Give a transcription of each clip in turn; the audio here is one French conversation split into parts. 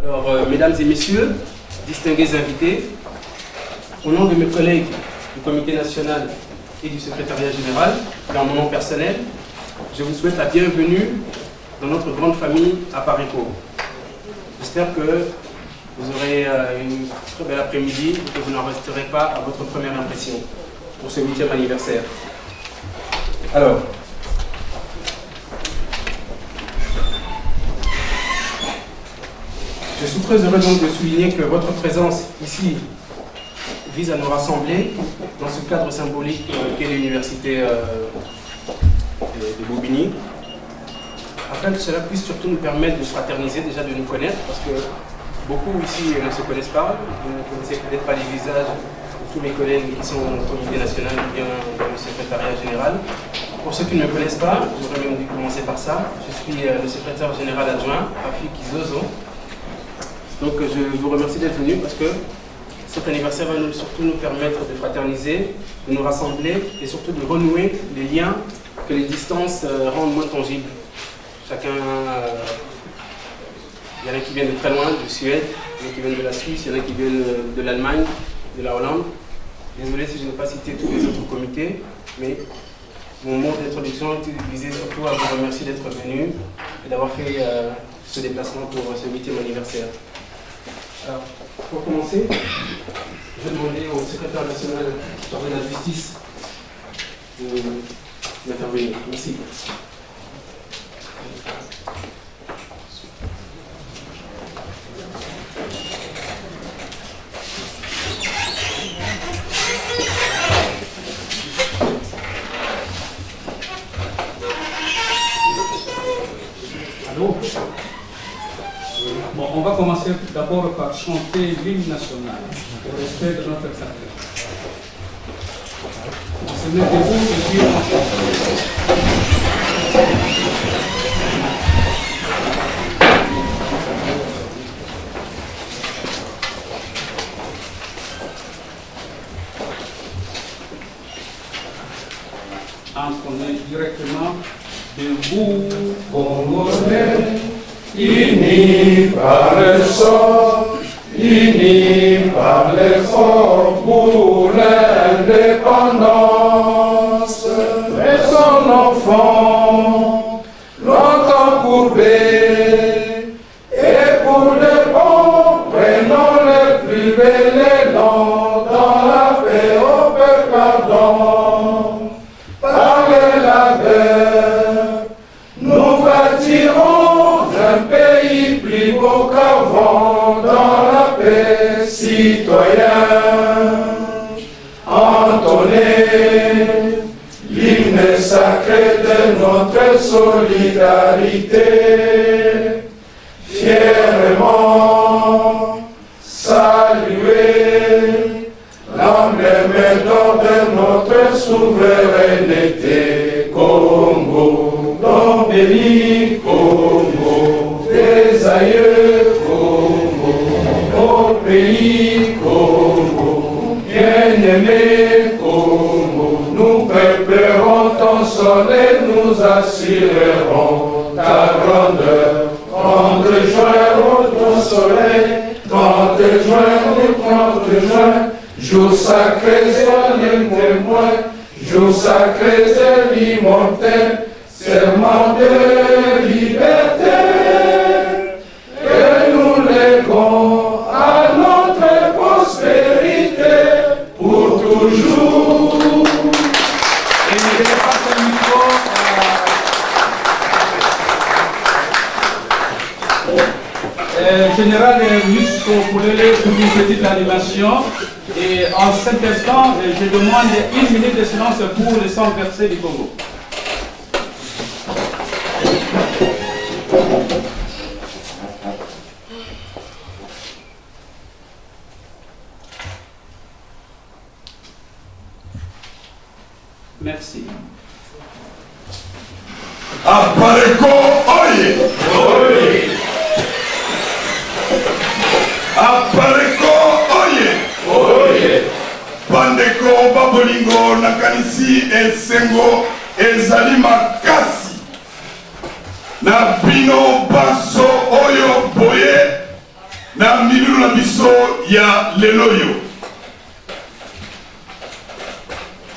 Alors, mesdames et messieurs, distingués invités, au nom de mes collègues du comité national et du secrétariat général, et en mon nom personnel, je vous souhaite la bienvenue dans notre grande famille à Pareco. J'espère que vous aurez une très belle après-midi et que vous n'en resterez pas à votre première impression pour ce 8e anniversaire. Alors, je suis très heureux donc de souligner que votre présence ici vise à nous rassembler dans ce cadre symbolique qu'est l'université de Bobigny, afin que cela puisse surtout nous permettre de fraterniser, déjà de nous connaître, parce que beaucoup ici ne se connaissent pas, vous ne connaissez peut-être pas les visages de tous mes collègues qui sont au comité national ou bien dans le secrétariat général. Pour ceux qui ne me connaissent pas, j'aurais même dû commencer par ça, je suis le secrétaire général adjoint, Rafik Izozo. Donc je vous remercie d'être venu parce que cet anniversaire va surtout nous permettre de fraterniser, de nous rassembler et surtout de renouer les liens que les distances rendent moins tangibles. Chacun, il y en a qui viennent de très loin, de Suède, il y en a qui viennent de la Suisse, il y en a qui viennent de l'Allemagne, de la Hollande. Désolé si je n'ai pas cité tous les autres comités, mais mon mot d'introduction visait surtout à vous remercier d'être venu et d'avoir fait ce déplacement pour ce 8e anniversaire. Alors, pour commencer, je vais demander au secrétaire national chargé de la justice d'intervenir. Merci. Allô? Bon, on va commencer d'abord par chanter l'hymne national au respect de notre sacré. On se met debout et puis on chante. On est directement debout, Congolais. Unis par le sol, unis par l'effort pour l'indépendance. Et son enfant, longtemps courbé, et pour les bons, prenons le plus bel élan dans la paix au pardon. Par le labeur, nous bâtirons un pays plus beau qu'avant dans la paix, citoyen. Entonnez l'hymne sacré de notre solidarité. Fièrement saluer l'emblème d'or de notre souveraineté. Congo, don béni, Congo, des aïeux, Congo, au pays, Congo, bien-aimé, Congo, nous préparons ton soleil, nous assurerons ta grandeur. 30 juin, oh ton soleil, 30 juin, oh 30 juin, jour sacré, soyez témoin, jour sacré, c'est l'immortel, serment de liberté, que nous léguons à notre prospérité pour toujours. Et je passe le micro Général Musco pour une petite animation. Et en cet instant, je demande 1 minute de silence pour le sang versé du Congo. Merci. Apareko oye! Oye! Apareko oye! Oye! Bandeko babolingo nakanisi esengo ezali makasi na bino baso oyo boye na milulu na biso ya leloyo.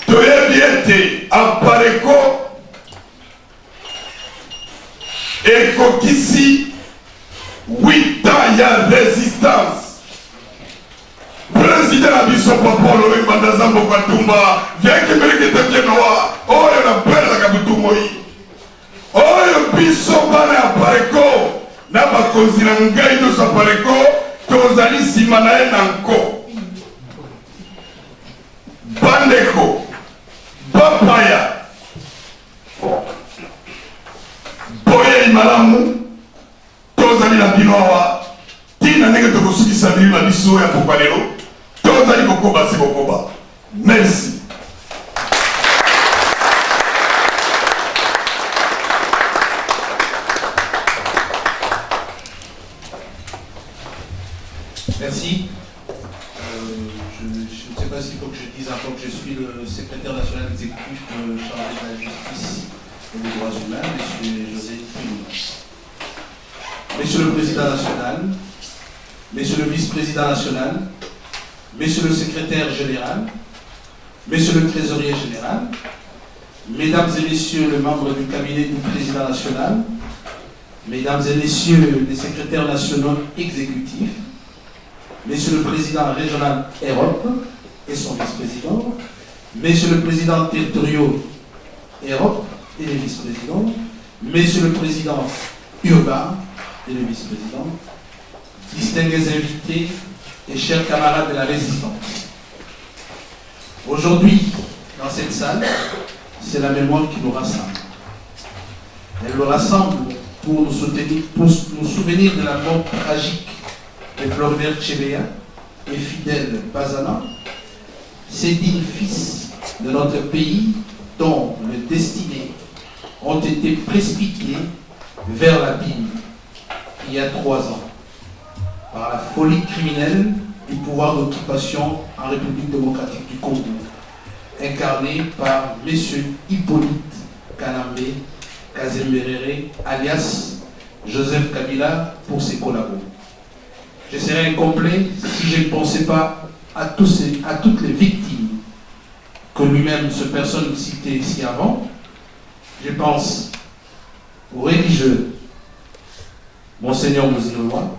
Toyebi ete Apareko ekokisi 8 ans ya résistance. Président na biso Papa Loïc Bandazambo Katumba viaki melekete bienoa oyo na pelaka butumoi oyo biso bana ya Apareko na bakonzi na ngai nyonso Apareko tozali nsima na ye na nko bandeko bapaya boyei malamu tozali na bino awa tina ndenge tokosukisa bililo na biso ya pokwa lelo tozali kokoba se kokoba. Merci. Merci. Je ne sais pas s'il faut que je dise encore que je suis le secrétaire national exécutif chargé de la justice et des droits humains, M. José Filou. Monsieur le Président national, Monsieur le Vice-président national, Monsieur le secrétaire général, Monsieur le trésorier général, Mesdames et Messieurs les membres du cabinet du Président national, Mesdames et Messieurs les secrétaires nationaux exécutifs, Monsieur le Président régional Europe et son vice-président, Monsieur le Président territoriaux Europe et les vice-présidents, Monsieur le Président urbain et le vice-président, distingués invités et chers camarades de la résistance. Aujourd'hui, dans cette salle, c'est la mémoire qui nous rassemble. Elle nous rassemble pour nous souvenir de la mort tragique de Floribert Chebeya et Fidel Bazana, ces dignes fils de notre pays dont les destinées ont été précipitées vers l'abîme il y a 3 ans par la folie criminelle du pouvoir d'occupation en République démocratique du Congo, incarné par M. Hippolyte Kanambe Kazemberere, alias Joseph Kabila, pour ses collabos. Je serais incomplet si je ne pensais pas à toutes les victimes que lui-même, ce personne citée ici avant. Je pense aux religieux, Monseigneur Moziloa,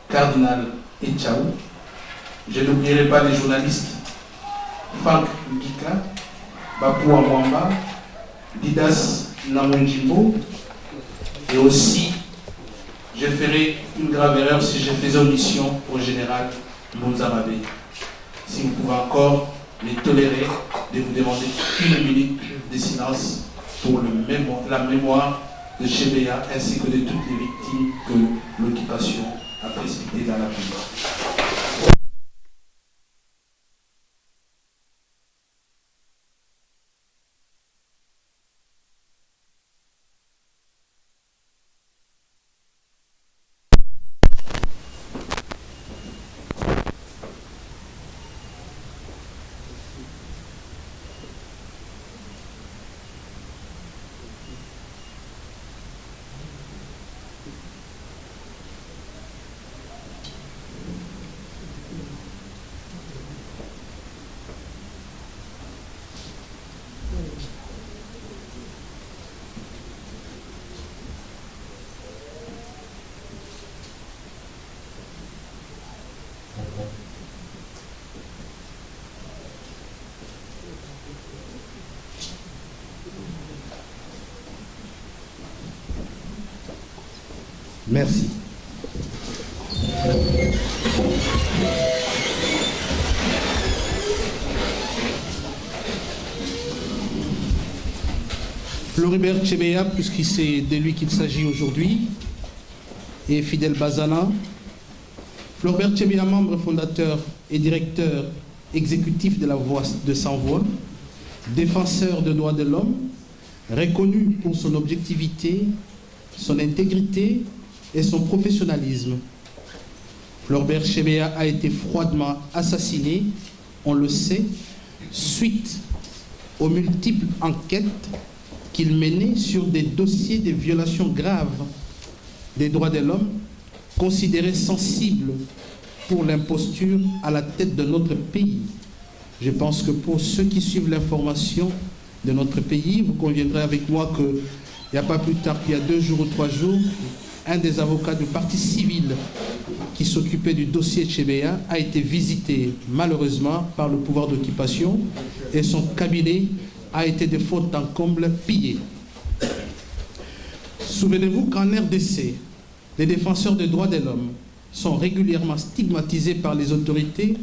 Cardinal Etchaou. Je n'oublierai pas les journalistes Frank Ngika, Bapou Amwamba, Didas Namunjimbo, et aussi je ferai une grave erreur si je faisais omission au général Mounzamabe. Si vous pouvez encore les tolérer, de vous demander 1 minute de silence pour la mémoire de Chebeya ainsi que de toutes les victimes que l'occupation a précipitées dans la vie. Merci. Floribert Chebeya, puisque c'est de lui qu'il s'agit aujourd'hui, et Fidel Bazana. Floribert Chebeya, membre fondateur et directeur exécutif de la Voix de Sans-Voix, défenseur des droits de l'homme, reconnu pour son objectivité, son intégrité et son professionnalisme. Floribert Chebeya a été froidement assassiné, on le sait, suite aux multiples enquêtes qu'il menait sur des dossiers de violations graves des droits de l'homme considéré sensible pour l'imposture à la tête de notre pays. Je pense que pour ceux qui suivent l'information de notre pays, vous conviendrez avec moi qu'il n'y a pas plus tard qu'il y a 2 jours ou 3 jours, un des avocats du parti civil qui s'occupait du dossier Tchébéa a été visité malheureusement par le pouvoir d'occupation et son cabinet a été de faute en comble pillé. Souvenez-vous qu'en RDC, les défenseurs des droits de l'homme sont régulièrement stigmatisés par les autorités,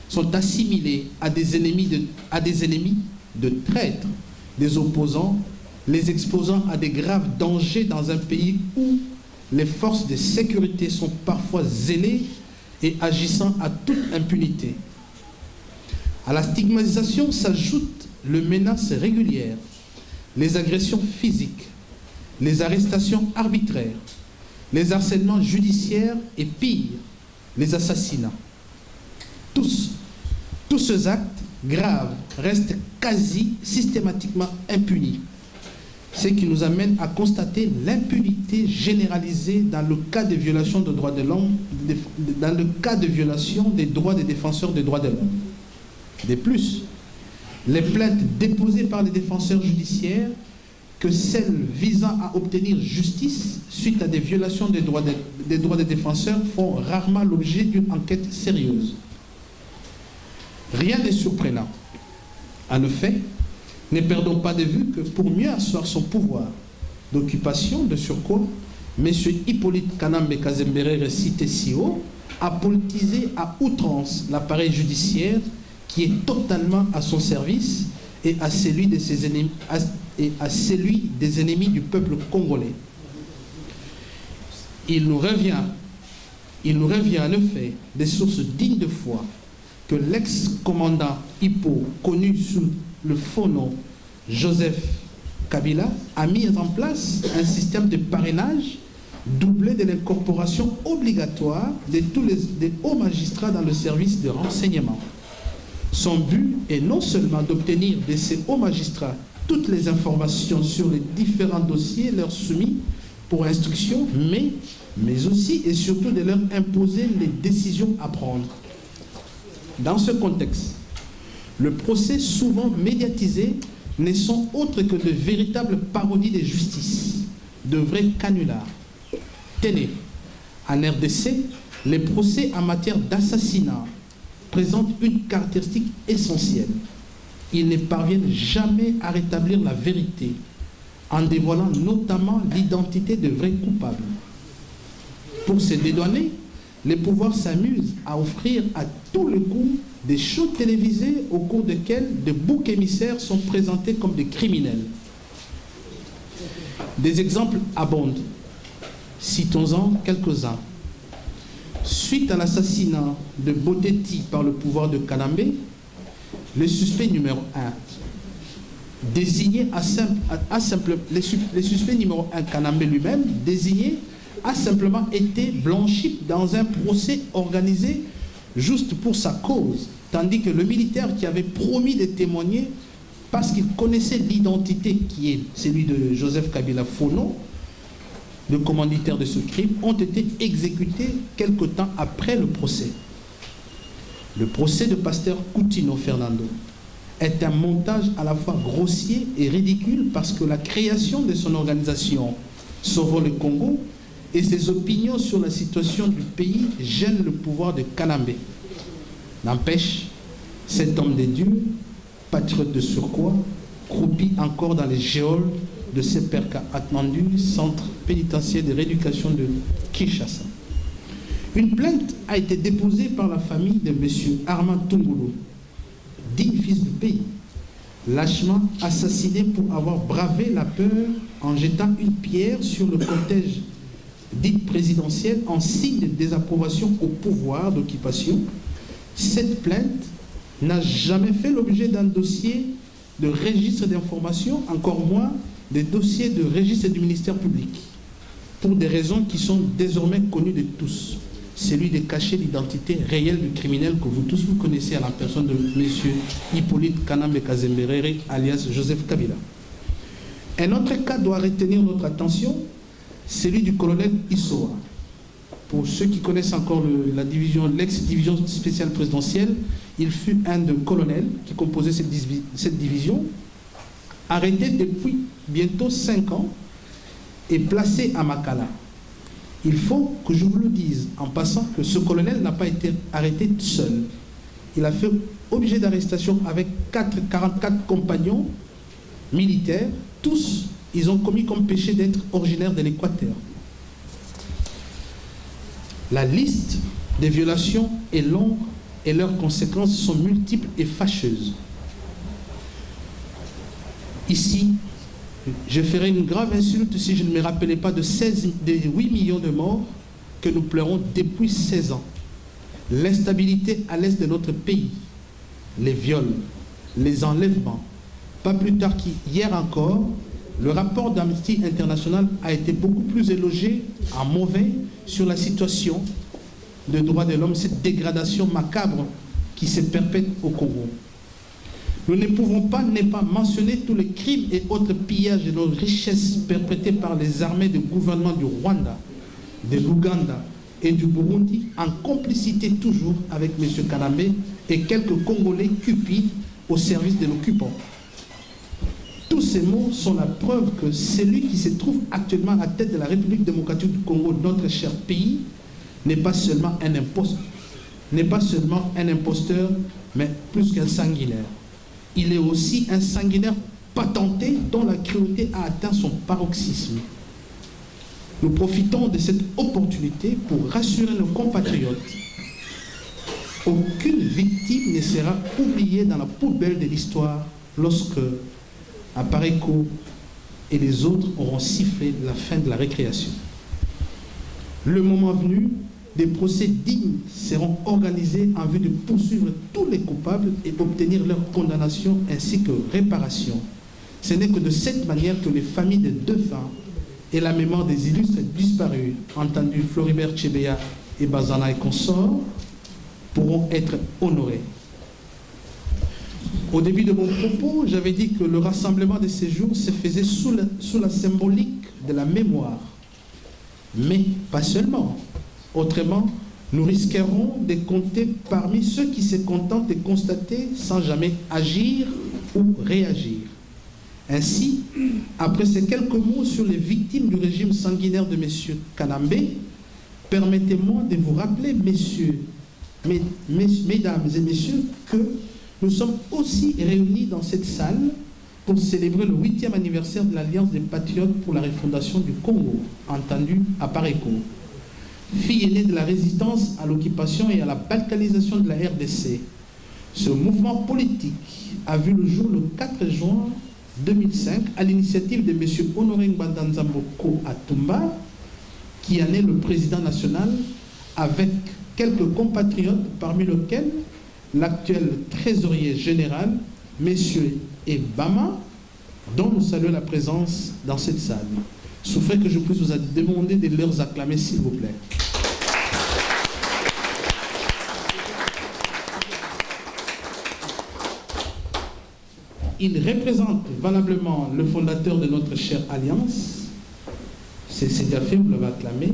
sont assimilés à des ennemis de traîtres, des opposants, les exposant à des graves dangers dans un pays où les forces de sécurité sont parfois zélées et agissant à toute impunité. À la stigmatisation s'ajoutent les menaces régulières, les agressions physiques, les arrestations arbitraires, les harcèlements judiciaires et pire, les assassinats. Tous ces actes graves restent quasi systématiquement impunis, ce qui nous amène à constater l'impunité généralisée dans le cas de violation des droits de l'homme, dans le cas de violation des droits des défenseurs des droits de l'homme. De plus, les plaintes déposées par les défenseurs judiciaires que celles visant à obtenir justice suite à des violations des droits des défenseurs font rarement l'objet d'une enquête sérieuse. Rien de surprenant. En effet, ne perdons pas de vue que pour mieux asseoir son pouvoir d'occupation de surcroît, M. Hippolyte Kanambe Kazemberere, cité si haut, a politisé à outrance l'appareil judiciaire qui est totalement à son service et à celui de ses ennemis, celui des ennemis du peuple congolais. Il nous revient en effet des sources dignes de foi que l'ex-commandant Hippo, connu sous le faux nom Joseph Kabila, a mis en place un système de parrainage doublé de l'incorporation obligatoire de tous les hauts magistrats dans le service de renseignement. Son but est non seulement d'obtenir de ces hauts magistrats toutes les informations sur les différents dossiers leur soumis pour instruction, mais aussi et surtout de leur imposer les décisions à prendre. Dans ce contexte, le procès souvent médiatisé ne sont autres que de véritables parodies de justice, de vrais canulars. Tenez, en RDC, les procès en matière d'assassinat présentent une caractéristique essentielle. Ils ne parviennent jamais à rétablir la vérité, en dévoilant notamment l'identité de vrais coupables. Pour se dédouaner, les pouvoirs s'amusent à offrir à tous les coups des shows télévisés au cours desquels des boucs émissaires sont présentés comme des criminels. Des exemples abondent. Citons-en quelques-uns. Suite à l'assassinat de Boteti par le pouvoir de Kanambe, le suspect numéro 1, le suspect numéro 1, Kanambe lui-même, désigné, a simplement été blanchi dans un procès organisé juste pour sa cause, tandis que le militaire qui avait promis de témoigner parce qu'il connaissait l'identité qui est celui de Joseph Kabila Fono, le commanditaire de ce crime, ont été exécutés quelque temps après le procès. Le procès de Pasteur Coutinho Fernando est un montage à la fois grossier et ridicule parce que la création de son organisation Sauvons le Congo et ses opinions sur la situation du pays gênent le pouvoir de Kanambe. N'empêche, cet homme de Dieu, patriote de surcroît, croupit encore dans les geôles de Seperka Atmandu, centre pénitentiaire de rééducation de Kinshasa. Une plainte a été déposée par la famille de M. Armand Tungulu, digne fils du pays, lâchement assassiné pour avoir bravé la peur en jetant une pierre sur le cortège dit présidentiel en signe de désapprobation au pouvoir d'occupation. Cette plainte n'a jamais fait l'objet d'un dossier de registre d'information, encore moins des dossiers de registre du ministère public, pour des raisons qui sont désormais connues de tous. Celui de cacher l'identité réelle du criminel que vous tous vous connaissez à la personne de M. Hippolyte Kanambe Kazemberere, alias Joseph Kabila. Un autre cas doit retenir notre attention, celui du colonel Issoa, pour ceux qui connaissent encore la division, l'ex-division spéciale présidentielle, il fut un de colonels qui composait cette division, arrêté depuis bientôt 5 ans et placé à Makala. Il faut que je vous le dise en passant que ce colonel n'a pas été arrêté seul. Il a fait objet d'arrestation avec 44 compagnons militaires. Tous, ils ont commis comme péché d'être originaires de l'Équateur. La liste des violations est longue et leurs conséquences sont multiples et fâcheuses. Ici, je ferai une grave insulte si je ne me rappelais pas de 8 millions de morts que nous pleurons depuis 16 ans. L'instabilité à l'est de notre pays, les viols, les enlèvements. Pas plus tard qu'hier encore, le rapport d'Amnesty International a été beaucoup plus élogié en mauvais sur la situation des droits de l'homme, cette dégradation macabre qui se perpètre au Congo. Nous ne pouvons pas ne pas mentionner tous les crimes et autres pillages de nos richesses perpétrés par les armées du gouvernement du Rwanda, de l'Ouganda et du Burundi, en complicité toujours avec M. Kanambe et quelques Congolais cupides au service de l'occupant. Tous ces mots sont la preuve que celui qui se trouve actuellement à la tête de la République démocratique du Congo, notre cher pays, n'est pas seulement un imposteur, mais plus qu'un sanguinaire. Il est aussi un sanguinaire patenté dont la cruauté a atteint son paroxysme. Nous profitons de cette opportunité pour rassurer nos compatriotes. Aucune victime ne sera oubliée dans la poubelle de l'histoire lorsque Apareko et les autres auront sifflé la fin de la récréation. Le moment venu, des procès dignes seront organisés en vue de poursuivre tous les coupables et obtenir leur condamnation ainsi que réparation. Ce n'est que de cette manière que les familles des défunts et la mémoire des illustres disparus, entendus Floribert Chebeya et Bazana et consorts, pourront être honorés. Au début de mon propos, j'avais dit que le rassemblement de ces jours se faisait sous la symbolique de la mémoire. Mais pas seulement. Autrement, nous risquerons de compter parmi ceux qui se contentent de constater sans jamais agir ou réagir. Ainsi, après ces quelques mots sur les victimes du régime sanguinaire de M. Kanambe, permettez-moi de vous rappeler, mesdames et messieurs, que nous sommes aussi réunis dans cette salle pour célébrer le 8e anniversaire de l'Alliance des Patriotes pour la refondation du Congo, entendue à Apareko. Fille aînée de la résistance à l'occupation et à la balkanisation de la RDC. Ce mouvement politique a vu le jour le 4 juin 2005 à l'initiative de M. Honoré Ngbandanzamboko Atumba, qui en est le président national, avec quelques compatriotes parmi lesquels l'actuel trésorier général, M. Ebama, dont nous saluons la présence dans cette salle. Souffrez que je puisse vous demander de leur acclamer, s'il vous plaît. Il représente valablement le fondateur de notre chère alliance. C'est déjà fait, vous l'avez acclamé.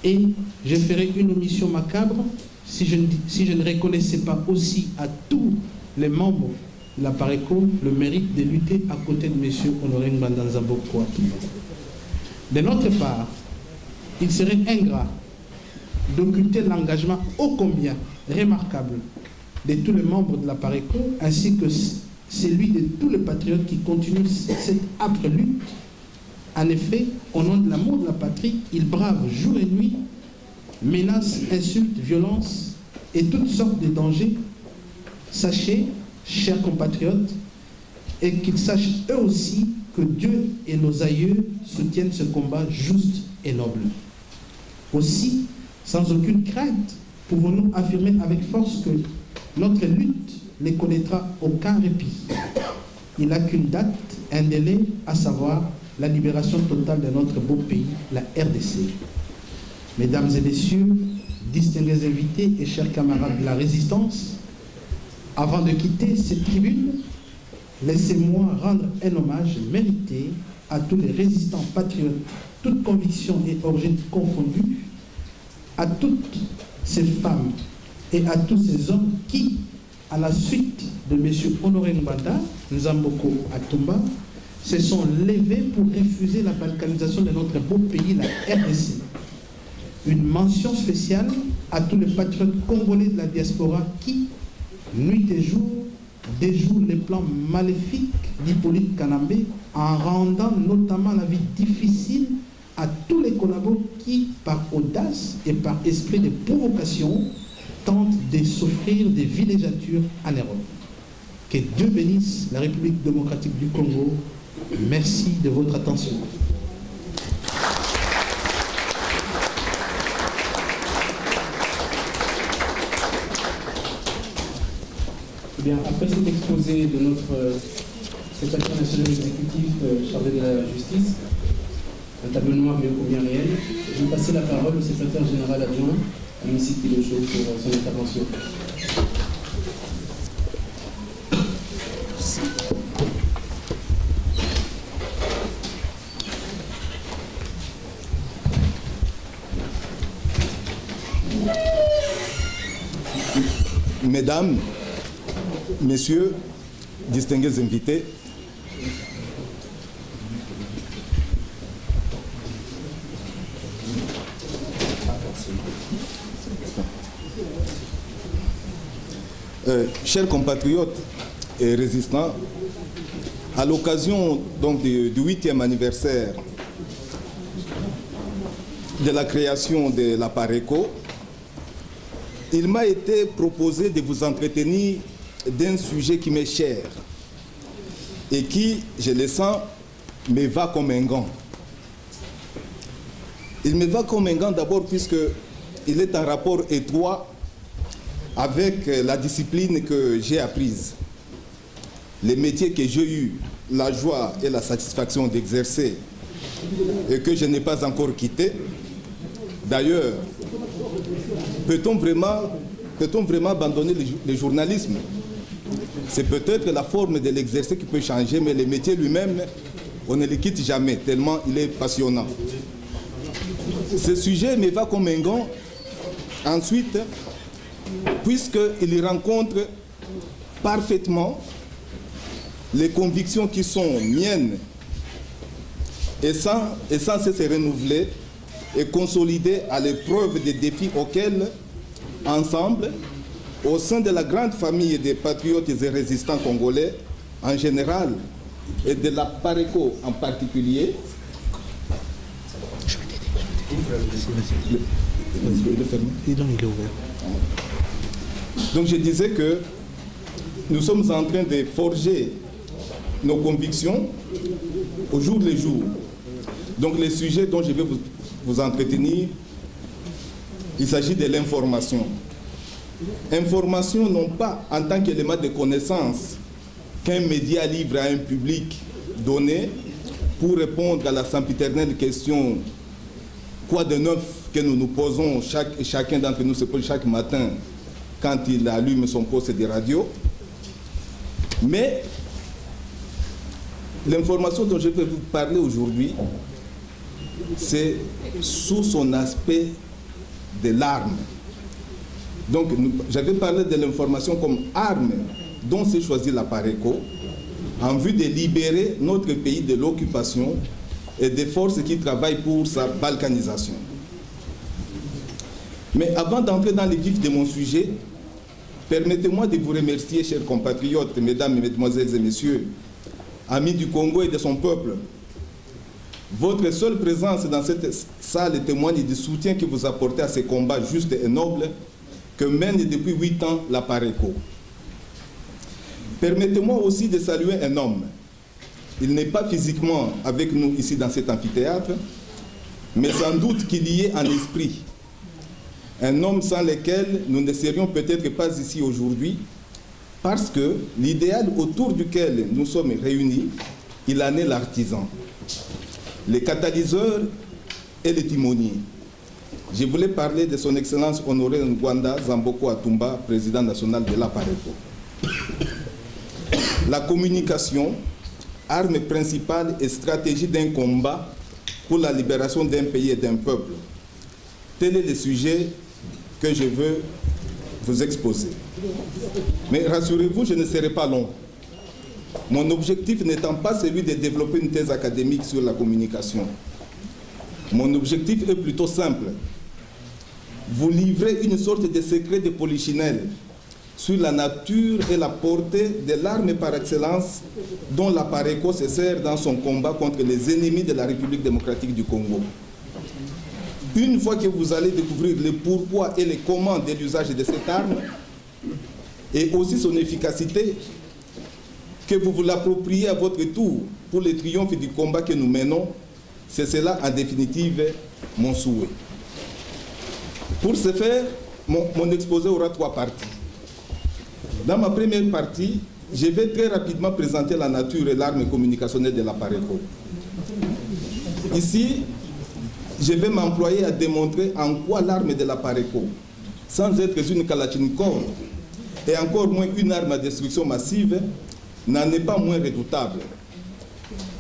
Et je ferai une omission macabre si je ne reconnaissais pas aussi à tous les membres de l'Apareco le mérite de lutter à côté de M. Honoré Ngbandanzamboko Atumba. De notre part, il serait ingrat d'occulter l'engagement ô combien remarquable de tous les membres de l'Apareco ainsi que celui de tous les patriotes qui continuent cette âpre lutte. En effet, au nom de l'amour de la patrie, ils bravent jour et nuit menaces, insultes, violences et toutes sortes de dangers. Sachez, chers compatriotes, et qu'ils sachent eux aussi que Dieu et nos aïeux soutiennent ce combat juste et noble. Aussi, sans aucune crainte, pouvons-nous affirmer avec force que notre lutte ne connaîtra aucun répit. Il n'a qu'une date, un délai, à savoir la libération totale de notre beau pays, la RDC. Mesdames et messieurs, distingués invités et chers camarades de la résistance, avant de quitter cette tribune, laissez-moi rendre un hommage mérité à tous les résistants patriotes, toutes convictions et origines confondues, à toutes ces femmes et à tous ces hommes qui, à la suite de M. Honoré Mbanda, Nzamboko Atumba, se sont levés pour refuser la balkanisation de notre beau pays, la RDC. Une mention spéciale à tous les patriotes congolais de la diaspora qui, nuit et jour, déjouent les plans maléfiques d'Hippolyte Kanambé en rendant notamment la vie difficile à tous les collabos qui, par audace et par esprit de provocation, tentent de s'offrir des villégiatures en Europe. Que Dieu bénisse la République démocratique du Congo. Merci de votre attention. Bien, après cet exposé de notre secrétaire national exécutif chargé de la justice, un tableau noir mais combien réel, je vais passer la parole au secrétaire général adjoint, Amici Kilocho, pour son intervention. Mesdames, Messieurs, distingués invités, chers compatriotes et résistants, à l'occasion donc du 8e anniversaire de la création de la PARECO, il m'a été proposé de vous entretenir d'un sujet qui m'est cher et qui, je le sens, me va comme un gant. Il me va comme un gant d'abord puisqu'il est en rapport étroit avec la discipline que j'ai apprise, les métiers que j'ai eu la joie et la satisfaction d'exercer et que je n'ai pas encore quitté. D'ailleurs, peut-on vraiment abandonner le journalisme? C'est peut-être la forme de l'exercice qui peut changer, mais le métier lui-même, on ne le quitte jamais, tellement il est passionnant. Ce sujet me va comme un gant. Ensuite, puisqu'il rencontre parfaitement les convictions qui sont miennes et sans se renouveler et consolider à l'épreuve des défis auxquels, ensemble, au sein de la grande famille des patriotes et résistants congolais en général et de la PARECO en particulier, donc je disais que nous sommes en train de forger nos convictions au jour le jour. Donc le sujet dont je vais vous entretenir, il s'agit de l'information. Information non pas en tant qu'élément de connaissance qu'un média livre à un public donné pour répondre à la sempiternelle question quoi de neuf que nous nous posons, chacun d'entre nous se pose chaque matin quand il allume son poste de radio. Mais l'information dont je vais vous parler aujourd'hui, c'est sous son aspect de l'arme. Donc, j'avais parlé de l'information comme arme dont s'est choisi la PARECO en vue de libérer notre pays de l'occupation et des forces qui travaillent pour sa balkanisation. Mais avant d'entrer dans le vif de mon sujet, permettez-moi de vous remercier, chers compatriotes, mesdames, mesdemoiselles et messieurs, amis du Congo et de son peuple. Votre seule présence dans cette salle témoigne du soutien que vous apportez à ces combats justes et nobles que mène depuis 8 ans la PARECO. Permettez-moi aussi de saluer un homme. Il n'est pas physiquement avec nous ici dans cet amphithéâtre, mais sans doute qu'il y est en esprit. Un homme sans lequel nous ne serions peut-être pas ici aujourd'hui, parce que l'idéal autour duquel nous sommes réunis, il en est l'artisan, le catalyseur et le timonier. Je voulais parler de son Excellence Honoré Ngwanda Nzamboko Atumba, président national de la PARECO. La communication, arme principale et stratégie d'un combat pour la libération d'un pays et d'un peuple. tel est le sujet que je veux vous exposer. Mais rassurez-vous, je ne serai pas long. Mon objectif n'étant pas celui de développer une thèse académique sur la communication. Mon objectif est plutôt simple. Vous livrez une sorte de secret de polichinelle sur la nature et la portée de l'arme par excellence dont la PARECO se sert dans son combat contre les ennemis de la République démocratique du Congo. Une fois que vous allez découvrir le pourquoi et les comment de l'usage de cette arme, et aussi son efficacité, que vous vous l'appropriez à votre tour pour le triomphe du combat que nous menons, c'est cela en définitive mon souhait. Pour ce faire, mon exposé aura 3 parties. Dans ma première partie, je vais très rapidement présenter la nature et l'arme communicationnelle de la PARECO. Ici, je vais m'employer à démontrer en quoi l'arme de la PARECO, sans être une Kalachnikov et encore moins une arme à destruction massive, n'en est pas moins redoutable.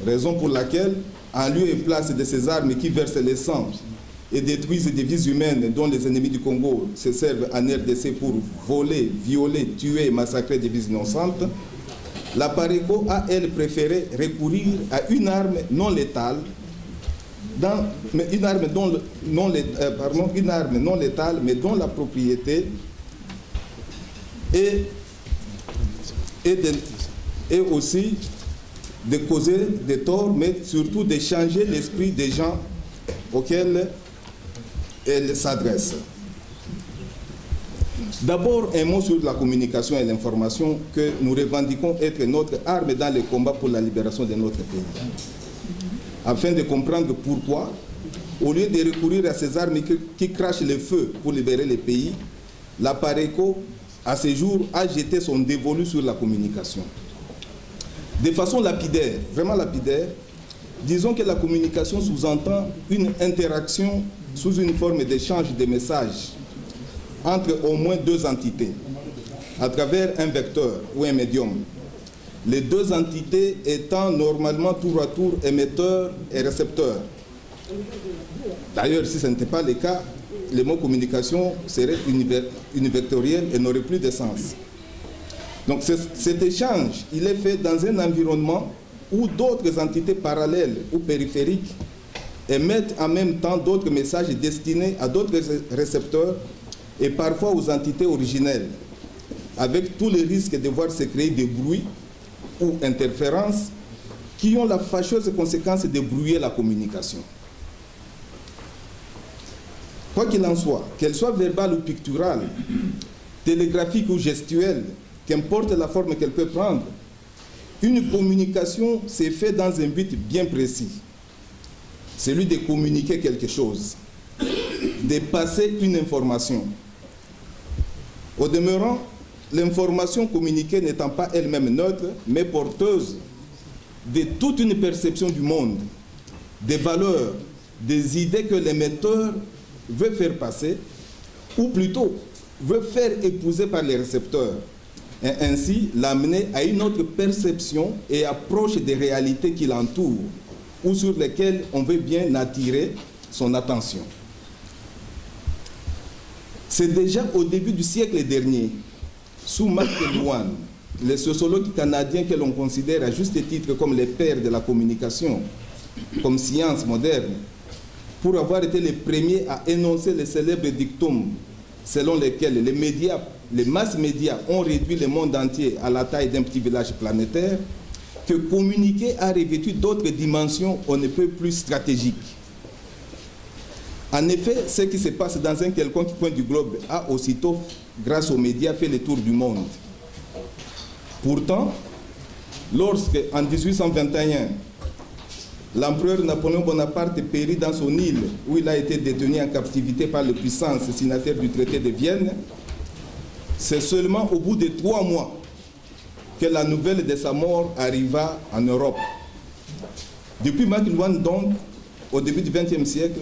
Raison pour laquelle, en lieu et place de ces armes qui versent le sang et détruisent des vies humaines dont les ennemis du Congo se servent en RDC pour voler, violer, tuer et massacrer des vies innocentes, la PARECO a, elle, préféré recourir à une arme non létale, une arme non létale, mais dont la propriété est aussi de causer des torts, mais surtout de changer l'esprit des gens auxquels elle s'adresse. D'abord, un mot sur la communication et l'information que nous revendiquons être notre arme dans le combat pour la libération de notre pays. Afin de comprendre pourquoi, au lieu de recourir à ces armes qui crachent le feu pour libérer le pays, la PARECO, à ce jour, a jeté son dévolu sur la communication. De façon lapidaire, vraiment lapidaire, disons que la communication sous-entend une interaction sous une forme d'échange de messages entre au moins 2 entités, à travers un vecteur ou un médium. Les 2 entités étant normalement tour à tour émetteurs et récepteurs. D'ailleurs, si ce n'était pas le cas, le mot communication serait univectoriel et n'aurait plus de sens. Donc cet échange, il est fait dans un environnement où d'autres entités parallèles ou périphériques émettent en même temps d'autres messages destinés à d'autres récepteurs et parfois aux entités originelles, avec tous les risques de voir se créer des bruits ou interférences qui ont la fâcheuse conséquence de brouiller la communication. Quoi qu'il en soit, qu'elle soit verbale ou picturale, télégraphique ou gestuelle, qu'importe la forme qu'elle peut prendre, une communication s'est faite dans un but bien précis, celui de communiquer quelque chose, de passer une information. Au demeurant, l'information communiquée n'étant pas elle-même neutre, mais porteuse de toute une perception du monde, des valeurs, des idées que l'émetteur veut faire passer, ou plutôt veut faire épouser par les récepteurs, et ainsi l'amener à une autre perception et approche des réalités qui l'entourent, ou sur lesquelles on veut bien attirer son attention. C'est déjà au début du siècle dernier, sous Mark Twain, le sociologue canadien que l'on considère à juste titre comme le père de la communication, comme science moderne, pour avoir été les premiers à énoncer le célèbre dictum selon lequel les masses médias ont réduit le monde entier à la taille d'un petit village planétaire, que communiquer a revêtu d'autres dimensions on ne peut plus stratégiques. En effet, ce qui se passe dans un quelconque coin du globe a aussitôt, grâce aux médias, fait le tour du monde. Pourtant, lorsque, en 1821, l'empereur Napoléon Bonaparte périt dans son île, où il a été détenu en captivité par les puissances signataires du traité de Vienne, c'est seulement au bout de 3 mois que la nouvelle de sa mort arriva en Europe. Depuis Mark Twain, donc, au début du XXe siècle,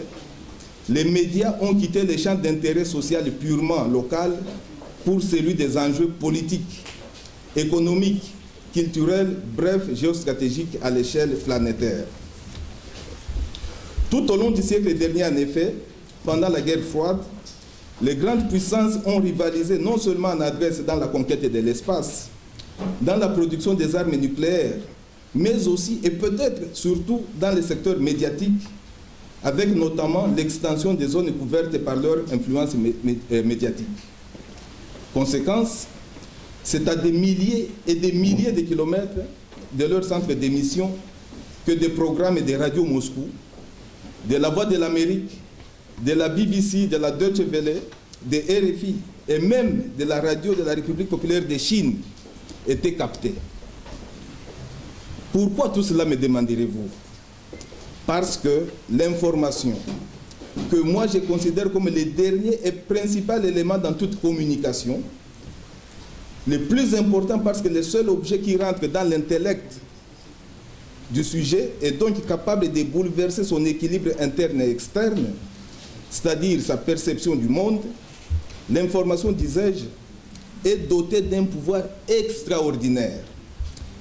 les médias ont quitté les champs d'intérêt social purement local pour celui des enjeux politiques, économiques, culturels, bref, géostratégiques à l'échelle planétaire. Tout au long du siècle dernier, en effet, pendant la guerre froide, les grandes puissances ont rivalisé non seulement en adresse dans la conquête de l'espace, dans la production des armes nucléaires, mais aussi et peut-être surtout dans le secteur médiatique, avec notamment l'extension des zones couvertes par leur influence médiatique. Conséquence, c'est à des milliers et des milliers de kilomètres de leur centre d'émission que des programmes de Radio Moscou, de la Voix de l'Amérique, de la BBC, de la Deutsche Welle, de RFI et même de la radio de la République populaire de Chine étaient captés. Pourquoi tout cela, me demanderez-vous? Parce que l'information, que moi je considère comme le dernier et principal élément dans toute communication, le plus important parce que le seul objet qui rentre dans l'intellect du sujet est donc capable de bouleverser son équilibre interne et externe, c'est-à-dire sa perception du monde, l'information, disais-je, est dotée d'un pouvoir extraordinaire,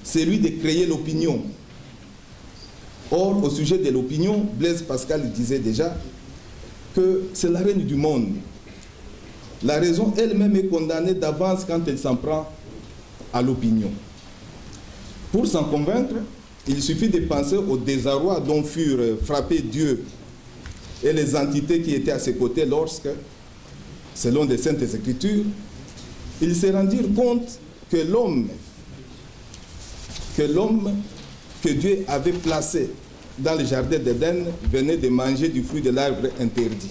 celui de créer l'opinion. Or, au sujet de l'opinion, Blaise Pascal disait déjà que c'est la reine du monde. La raison elle-même est condamnée d'avance quand elle s'en prend à l'opinion. Pour s'en convaincre, il suffit de penser au désarroi dont furent frappés Dieu et les entités qui étaient à ses côtés lorsque, selon les Saintes Écritures, ils se rendirent compte que l'homme que Dieu avait placé dans le jardin d'Éden venait de manger du fruit de l'arbre interdit.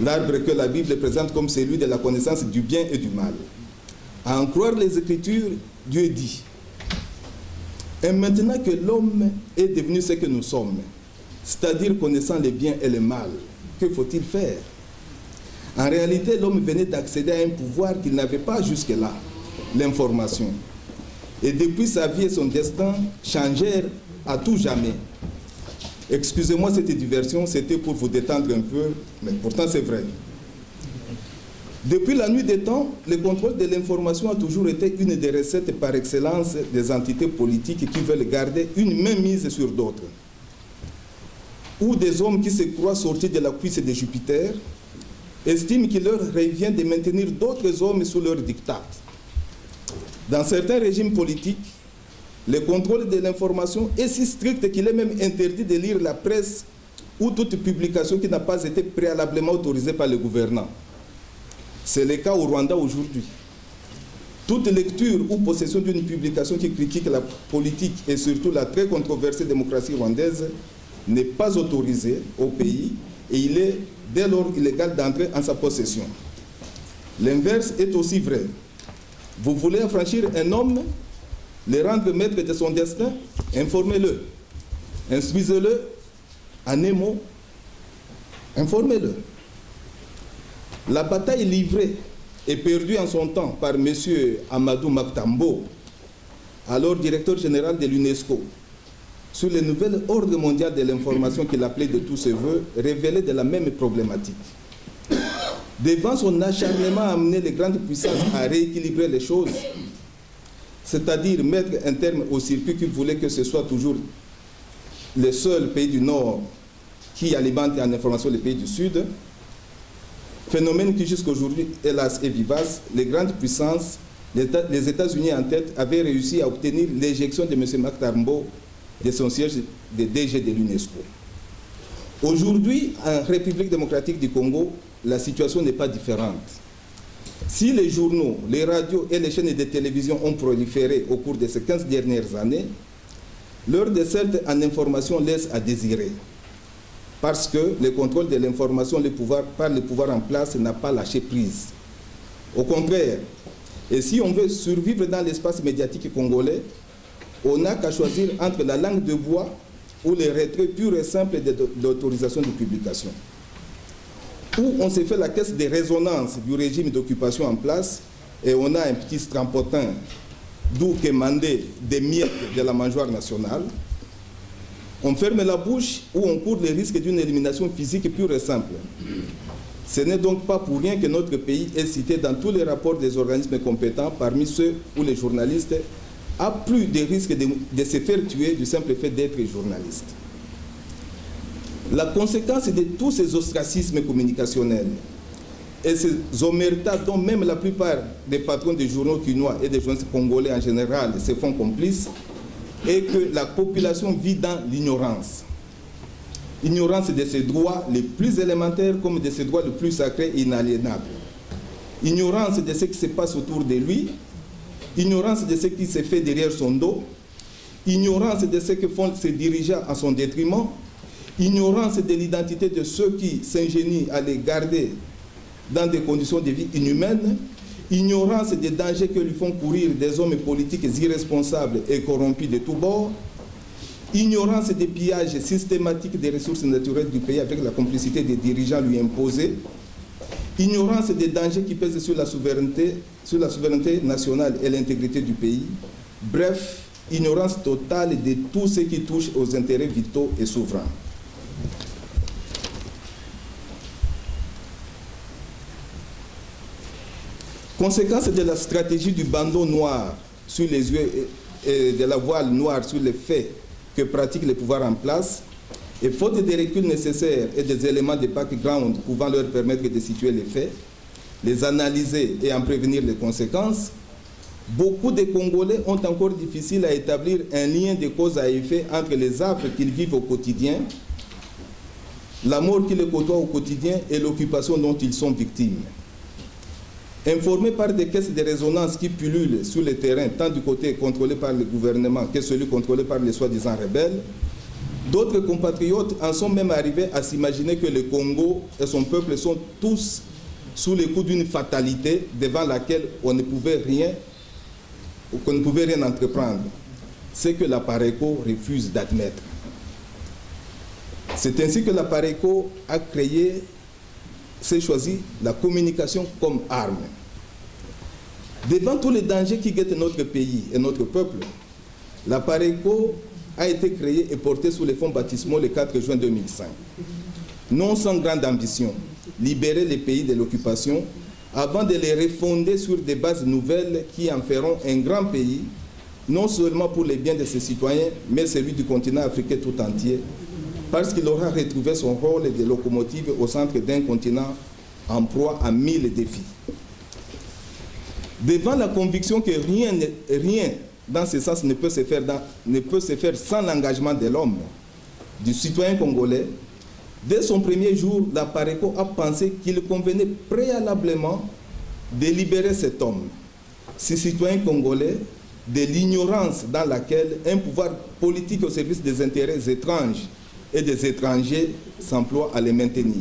L'arbre que la Bible présente comme celui de la connaissance du bien et du mal. À en croire les Écritures, Dieu dit: et maintenant que l'homme est devenu ce que nous sommes, c'est-à-dire connaissant le bien et le mal, que faut-il faire? En réalité, l'homme venait d'accéder à un pouvoir qu'il n'avait pas jusque-là, l'information. Et depuis, sa vie et son destin changèrent à tout jamais. Excusez-moi cette diversion, c'était pour vous détendre un peu, mais pourtant c'est vrai. Depuis la nuit des temps, le contrôle de l'information a toujours été une des recettes par excellence des entités politiques qui veulent garder une mainmise sur d'autres. Ou des hommes qui se croient sortis de la cuisse de Jupiter, estiment qu'il leur revient de maintenir d'autres hommes sous leur diktat. Dans certains régimes politiques, le contrôle de l'information est si strict qu'il est même interdit de lire la presse ou toute publication qui n'a pas été préalablement autorisée par le gouvernant. C'est le cas au Rwanda aujourd'hui. Toute lecture ou possession d'une publication qui critique la politique et surtout la très controversée démocratie rwandaise n'est pas autorisée au pays et il est dès lors illégal d'entrer en sa possession. L'inverse est aussi vrai. Vous voulez affranchir un homme, le rendre maître de son destin, informez-le. Instruisez-le, en un mot, informez-le. La bataille livrée et perdue en son temps par M. Amadou Maktambo, alors directeur général de l'UNESCO, sur les nouvelles ordres mondiales de l'information qu'il appelait de tous ses voeux, révélait de la même problématique. Devant son acharnement à amener les grandes puissances à rééquilibrer les choses, c'est-à-dire mettre un terme au circuit qu'il voulait que ce soit toujours les seuls pays du Nord qui alimentent en information les pays du Sud, phénomène qui jusqu'aujourd'hui, hélas, est vivace, les grandes puissances, les États-Unis en tête, avaient réussi à obtenir l'éjection de M. Maktambo de son siège de DG de l'UNESCO. Aujourd'hui, en République démocratique du Congo, la situation n'est pas différente. Si les journaux, les radios et les chaînes de télévision ont proliféré au cours de ces 15 dernières années, leur desserte en information laisse à désirer. Parce que le contrôle de l'information par le pouvoir en place n'a pas lâché prise. Au contraire, et si on veut survivre dans l'espace médiatique congolais, on n'a qu'à choisir entre la langue de bois ou les retraits purs et simples d'autorisation de publication. Où on s'est fait la caisse de résonance du régime d'occupation en place et on a un petit strampotin d'où qu'émandé des miettes de la mangeoire nationale. On ferme la bouche ou on court le risque d'une élimination physique pure et simple. Ce n'est donc pas pour rien que notre pays est cité dans tous les rapports des organismes compétents parmi ceux où les journalistes a plus de risques de se faire tuer du simple fait d'être journaliste. La conséquence de tous ces ostracismes communicationnels et ces omertas dont même la plupart des patrons des journaux quinois et des journalistes congolais en général se font complices est que la population vit dans l'ignorance. Ignorance de ses droits les plus élémentaires comme de ses droits les plus sacrés et inaliénables. Ignorance de ce qui se passe autour de lui, ignorance de ce qui se fait derrière son dos, ignorance de ce que font ses dirigeants à son détriment, ignorance de l'identité de ceux qui s'ingénient à les garder dans des conditions de vie inhumaines, ignorance des dangers que lui font courir des hommes politiques irresponsables et corrompus de tous bords, ignorance des pillages systématiques des ressources naturelles du pays avec la complicité des dirigeants lui imposés, ignorance des dangers qui pèsent sur la souveraineté nationale et l'intégrité du pays, bref, ignorance totale de tout ce qui touche aux intérêts vitaux et souverains. Conséquence de la stratégie du bandeau noir sur les yeux et de la voile noire sur les faits que pratiquent les pouvoirs en place, et faute des reculs nécessaires et des éléments de background pouvant leur permettre de situer les faits, les analyser et en prévenir les conséquences, beaucoup de Congolais ont encore difficile à établir un lien de cause à effet entre les affres qu'ils vivent au quotidien, la mort qui les côtoie au quotidien et l'occupation dont ils sont victimes. Informés par des caisses de résonance qui pullulent sur le terrain, tant du côté contrôlé par le gouvernement que celui contrôlé par les soi-disant rebelles, d'autres compatriotes en sont même arrivés à s'imaginer que le Congo et son peuple sont tous sous le coup d'une fatalité devant laquelle on ne pouvait rien entreprendre. C'est que la Pareco refuse d'admettre. C'est ainsi que la Pareco a créé, s'est choisi la communication comme arme. Devant tous les dangers qui guettent notre pays et notre peuple, la Pareco a été créée et portée sous les fonds baptismaux le 4 juin 2005. Non sans grande ambition, libérer les pays de l'occupation avant de les refonder sur des bases nouvelles qui en feront un grand pays, non seulement pour les biens de ses citoyens, mais celui du continent africain tout entier, parce qu'il aura retrouvé son rôle de locomotive au centre d'un continent en proie à 1000 défis. Devant la conviction que rien dans ce sens ne peut se faire sans l'engagement de l'homme, du citoyen congolais, dès son premier jour, la Pareco a pensé qu'il convenait préalablement de libérer cet homme, ce citoyen congolais, de l'ignorance dans laquelle un pouvoir politique au service des intérêts étranges et des étrangers s'emploie à les maintenir.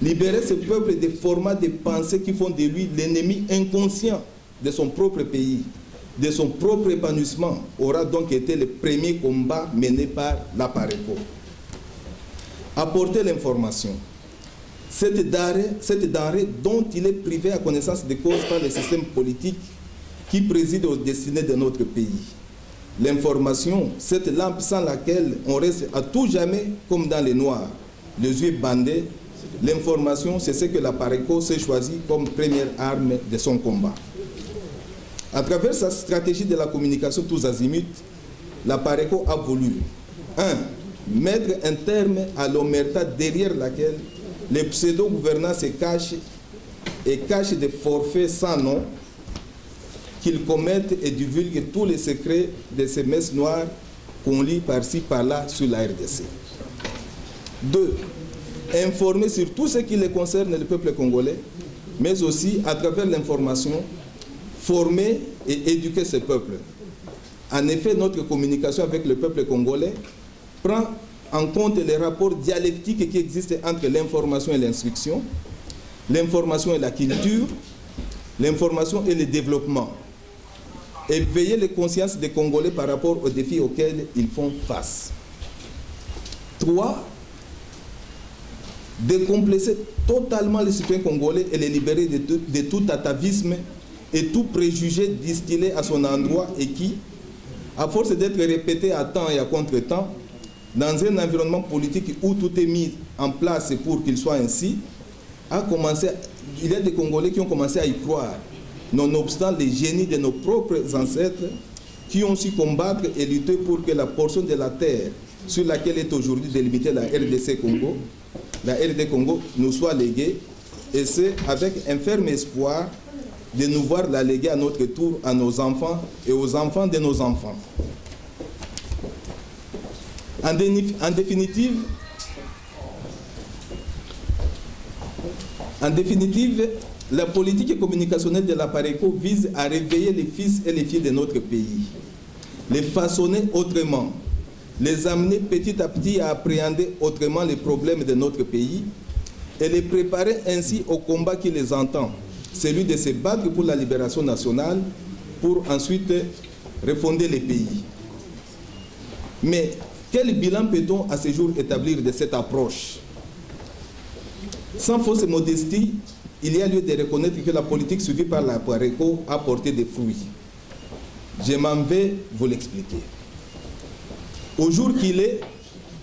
Libérer ce peuple des formats de pensée qui font de lui l'ennemi inconscient de son propre pays, de son propre épanouissement, aura donc été le premier combat mené par la Pareco. Apporter l'information. Cette denrée dont il est privé à connaissance de cause par le système politique qui préside aux destinées de notre pays. L'information, cette lampe sans laquelle on reste à tout jamais comme dans les noirs, les yeux bandés. L'information, c'est ce que la Pareco s'est choisi comme première arme de son combat. À travers sa stratégie de la communication tous azimuts, la Pareco a voulu 1. Mettre un terme à l'omerta derrière laquelle les pseudo-gouvernants se cachent et cachent des forfaits sans nom qu'ils commettent et divulguent tous les secrets de ces messes noires qu'on lit par-ci par-là sur la RDC. 2. Informer sur tout ce qui les concerne le peuple congolais, mais aussi, à travers l'information, former et éduquer ce peuple. En effet, notre communication avec le peuple congolais prend en compte les rapports dialectiques qui existent entre l'information et l'instruction, l'information et la culture, l'information et le développement, et veiller les consciences des Congolais par rapport aux défis auxquels ils font face. 3. Décomplexer totalement les citoyens congolais et les libérer de tout atavisme et tout préjugé distillé à son endroit et qui, à force d'être répété à temps et à contre-temps, dans un environnement politique où tout est mis en place pour qu'il soit ainsi, il y a des Congolais qui ont commencé à y croire, nonobstant les génies de nos propres ancêtres qui ont su combattre et lutter pour que la portion de la terre sur laquelle est aujourd'hui délimitée la RDC Congo, la RD Congo, nous soit léguée, et c'est avec un ferme espoir de nous voir la léguer à notre tour à nos enfants et aux enfants de nos enfants. En définitive, la politique communicationnelle de la PARECO vise à réveiller les fils et les filles de notre pays, les façonner autrement, les amener petit à petit à appréhender autrement les problèmes de notre pays et les préparer ainsi au combat qui les entend, celui de se battre pour la libération nationale, pour ensuite refonder les pays. Mais quel bilan peut-on à ce jour établir de cette approche? Sans fausse modestie, il y a lieu de reconnaître que la politique suivie par la PARECO a porté des fruits. Je m'en vais vous l'expliquer. Au jour qu'il est,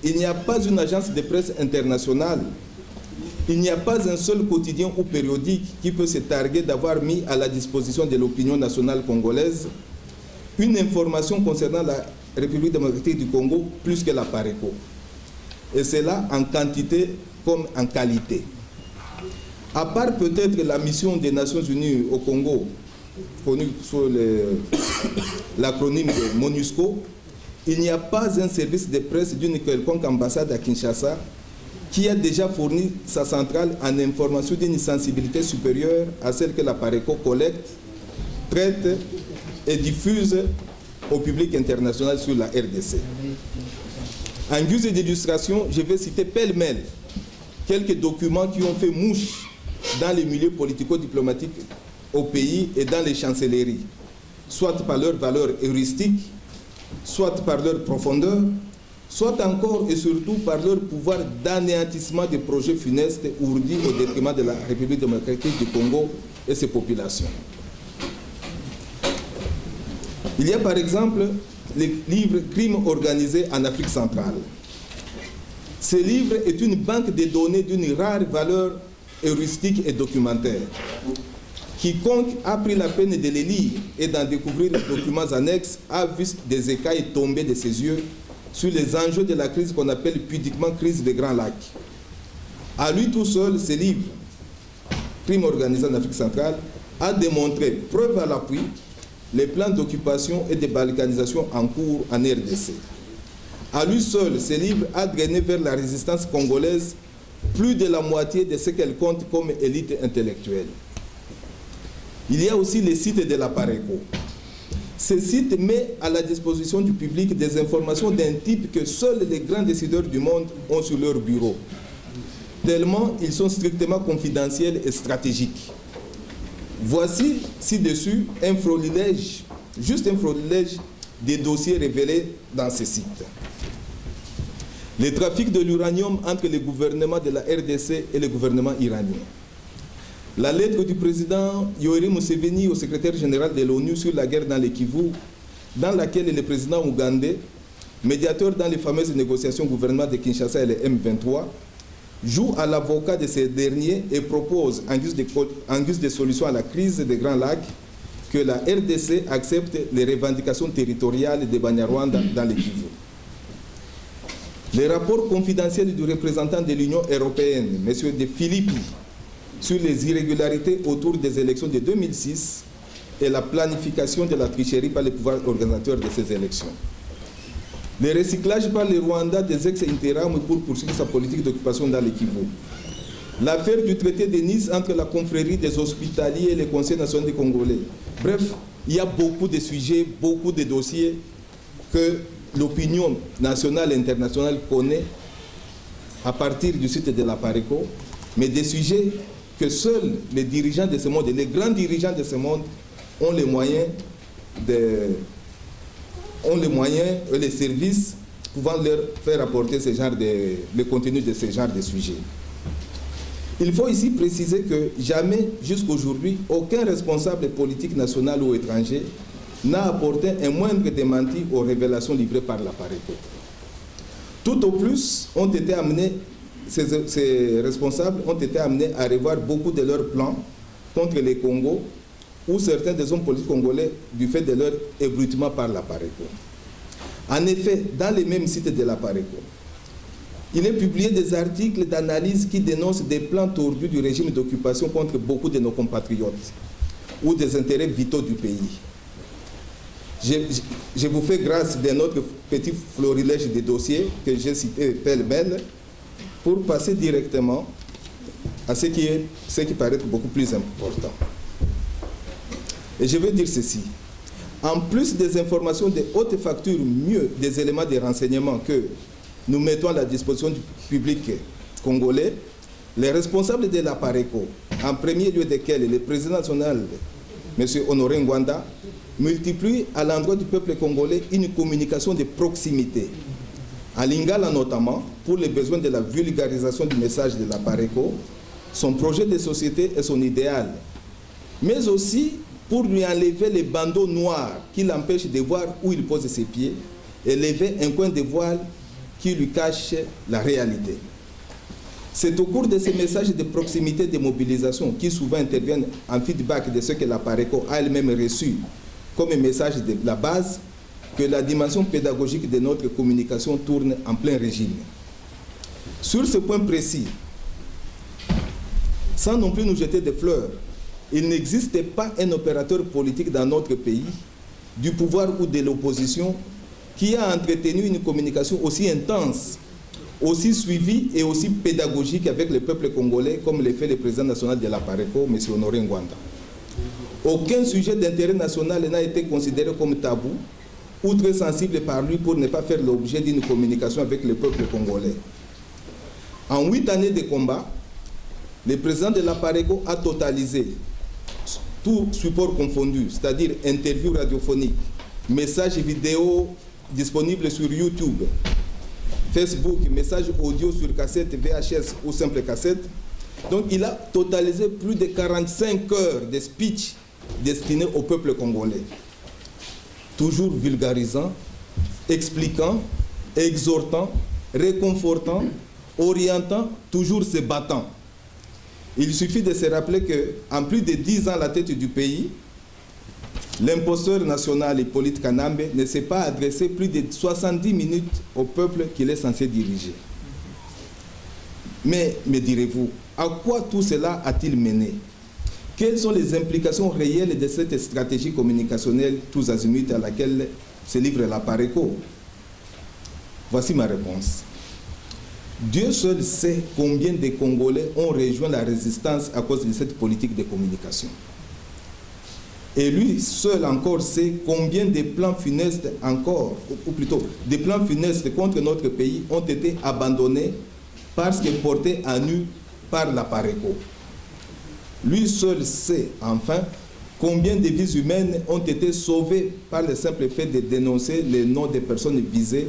il n'y a pas une agence de presse internationale, il n'y a pas un seul quotidien ou périodique qui peut se targuer d'avoir mis à la disposition de l'opinion nationale congolaise une information concernant la République démocratique du Congo plus que la PARECO. Et cela en quantité comme en qualité. À part peut-être la mission des Nations Unies au Congo, connue sous l'acronyme de MONUSCO, il n'y a pas un service de presse d'une quelconque ambassade à Kinshasa qui a déjà fourni sa centrale en information d'une sensibilité supérieure à celle que la PARECO collecte, traite et diffuse au public international sur la RDC. En guise d'illustration, je vais citer pêle-mêle quelques documents qui ont fait mouche dans les milieux politico-diplomatiques au pays et dans les chancelleries, soit par leur valeur heuristique, soit par leur profondeur, soit encore et surtout par leur pouvoir d'anéantissement des projets funestes ourdis au détriment de la République démocratique du Congo et ses populations. Il y a par exemple le livre « Crimes organisés en Afrique centrale ». Ce livre est une banque de données d'une rare valeur heuristique et documentaire. Quiconque a pris la peine de les lire et d'en découvrir les documents annexes a vu des écailles tomber de ses yeux sur les enjeux de la crise qu'on appelle pudiquement crise des Grands Lacs. À lui tout seul, ce livre, Crimes organisés en Afrique centrale, a démontré, preuve à l'appui, les plans d'occupation et de balkanisation en cours en RDC. À lui seul, ce livre a drainé vers la résistance congolaise plus de la moitié de ce qu'elle compte comme élite intellectuelle. Il y a aussi les sites de la PARECO. Ce site met à la disposition du public des informations d'un type que seuls les grands décideurs du monde ont sur leur bureau, tellement ils sont strictement confidentiels et stratégiques. Voici ci-dessus un florilège, juste un florilège des dossiers révélés dans ce site. Le trafic de l'uranium entre le gouvernement de la RDC et le gouvernement iranien. La lettre du président Yoweri Museveni au secrétaire général de l'ONU sur la guerre dans le Kivu, dans laquelle le président ougandais, médiateur dans les fameuses négociations gouvernement de Kinshasa et le M23, joue à l'avocat de ces derniers et propose, en guise de solution à la crise des Grands Lacs, que la RDC accepte les revendications territoriales de Banyarwanda dans le Kivu. Les rapports confidentiels du représentant de l'Union européenne, M. De Filippi, sur les irrégularités autour des élections de 2006 et la planification de la tricherie par les pouvoirs organisateurs de ces élections. Le recyclage par le Rwanda des ex-intérams pour poursuivre sa politique d'occupation dans le Kivu. L'affaire du traité de Nice entre la confrérie des hospitaliers et le Conseil national des Congolais. Bref, il y a beaucoup de sujets, beaucoup de dossiers que l'opinion nationale et internationale connaît à partir du site de la PARECO, mais des sujets que seuls les dirigeants de ce monde, les grands dirigeants de ce monde, ont les moyens et les services pouvant leur faire apporter le contenu de ce genre de sujets. Il faut ici préciser que jamais, jusqu'aujourd'hui, aucun responsable politique national ou étranger n'a apporté un moindre démenti aux révélations livrées par la PARECO. Tout au plus, ces responsables ont été amenés à revoir beaucoup de leurs plans contre les Congos ou certains des hommes politiques congolais du fait de leur ébruitement par la PARECO. En effet, dans les mêmes sites de la Pareco, il est publié des articles d'analyse qui dénoncent des plans tordus du régime d'occupation contre beaucoup de nos compatriotes ou des intérêts vitaux du pays. Je vous fais grâce d'un autre petit florilège de dossiers que j'ai cité pêle-mêle pour passer directement à ce qui paraît beaucoup plus important. Et je veux dire ceci. En plus des informations de haute facture, mieux des éléments de renseignement que nous mettons à la disposition du public congolais, les responsables de la Pareco, en premier lieu desquels le président national, M. Honoré Ngwanda, multiplient à l'endroit du peuple congolais une communication de proximité, en Lingala notamment, pour les besoins de la vulgarisation du message de la Pareco, son projet de société et son idéal, mais aussi pour lui enlever les bandeaux noirs qui l'empêchent de voir où il pose ses pieds et lever un coin de voile qui lui cache la réalité. C'est au cours de ces messages de proximité de mobilisation qui souvent interviennent en feedback de ce que la Pareco a elle-même reçu comme message de la base que la dimension pédagogique de notre communication tourne en plein régime. Sur ce point précis, sans non plus nous jeter des fleurs, il n'existe pas un opérateur politique dans notre pays, du pouvoir ou de l'opposition, qui a entretenu une communication aussi intense, aussi suivie et aussi pédagogique avec le peuple congolais comme le fait le président national de la Pareco, M. Honoré Ngwanda. Aucun sujet d'intérêt national n'a été considéré comme tabou ou très sensible par lui pour ne pas faire l'objet d'une communication avec le peuple congolais. En 8 années de combat, le président de la Pareco a totalisé tout support confondu, c'est-à-dire interviews radiophoniques, messages vidéo disponibles sur YouTube, Facebook, messages audio sur cassette, VHS ou simple cassette. Donc il a totalisé plus de 45 heures de speech destinés au peuple congolais. Toujours vulgarisant, expliquant, exhortant, réconfortant, orientant, toujours se battant. Il suffit de se rappeler qu'en plus de 10 ans à la tête du pays, l'imposteur national Hippolyte Kanambe ne s'est pas adressé plus de 70 minutes au peuple qu'il est censé diriger. Mais, me direz-vous, à quoi tout cela a-t-il mené? Quelles sont les implications réelles de cette stratégie communicationnelle tous azimuts à laquelle se livre la Pareco? Voici ma réponse. Dieu seul sait combien de Congolais ont rejoint la résistance à cause de cette politique de communication. Et lui seul encore sait combien de plans funestes encore, ou plutôt des plans funestes contre notre pays ont été abandonnés parce que portés à nu par la Pareco. Lui seul sait enfin combien de vies humaines ont été sauvées par le simple fait de dénoncer les noms des personnes visées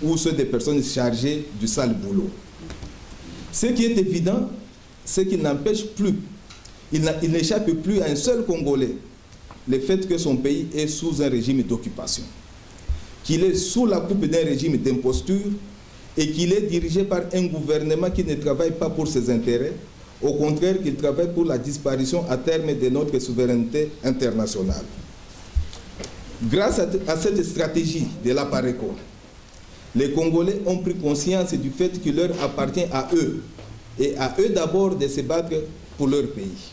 ou ceux des personnes chargées du sale boulot. Ce qui est évident, c'est qu'il n'empêche plus, il n'échappe plus à un seul Congolais le fait que son pays est sous un régime d'occupation, qu'il est sous la coupe d'un régime d'imposture et qu'il est dirigé par un gouvernement qui ne travaille pas pour ses intérêts, au contraire qu'il travaille pour la disparition à terme de notre souveraineté internationale. Grâce à cette stratégie de la Pareco, les Congolais ont pris conscience du fait qu'il leur appartient à eux, et à eux d'abord de se battre pour leur pays.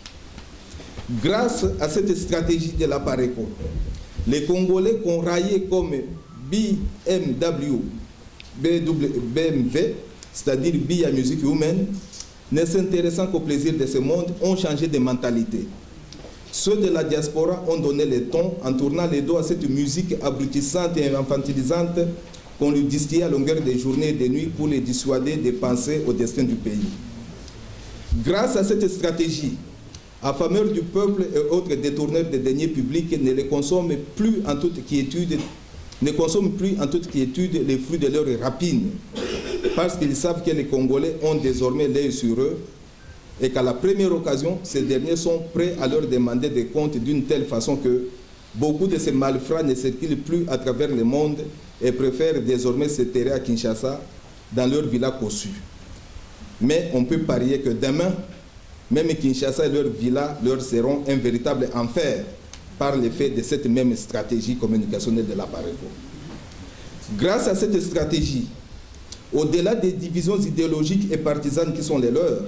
Grâce à cette stratégie de la Pareco, les Congolais qu'on raillait comme BMW, c'est-à-dire Bia Music Humaine, ne s'intéressant qu'au plaisir de ce monde, ont changé de mentalité. Ceux de la diaspora ont donné le ton en tournant les dos à cette musique abrutissante et infantilisante qu'on lui distillait à longueur de journées et de nuits pour les dissuader de penser au destin du pays. Grâce à cette stratégie, affameurs du peuple et autres détourneurs de deniers publics ne consomment plus en toute quiétude les fruits de leur rapine, parce qu'ils savent que les Congolais ont désormais l'œil sur eux et qu'à la première occasion, ces derniers sont prêts à leur demander des comptes d'une telle façon que beaucoup de ces malfrats ne circulent plus à travers le monde et préfèrent désormais se terrer à Kinshasa dans leur villa cossu. Mais on peut parier que demain, même Kinshasa et leur villa leur seront un véritable enfer par l'effet de cette même stratégie communicationnelle de la Pareco. Grâce à cette stratégie, au-delà des divisions idéologiques et partisanes qui sont les leurs,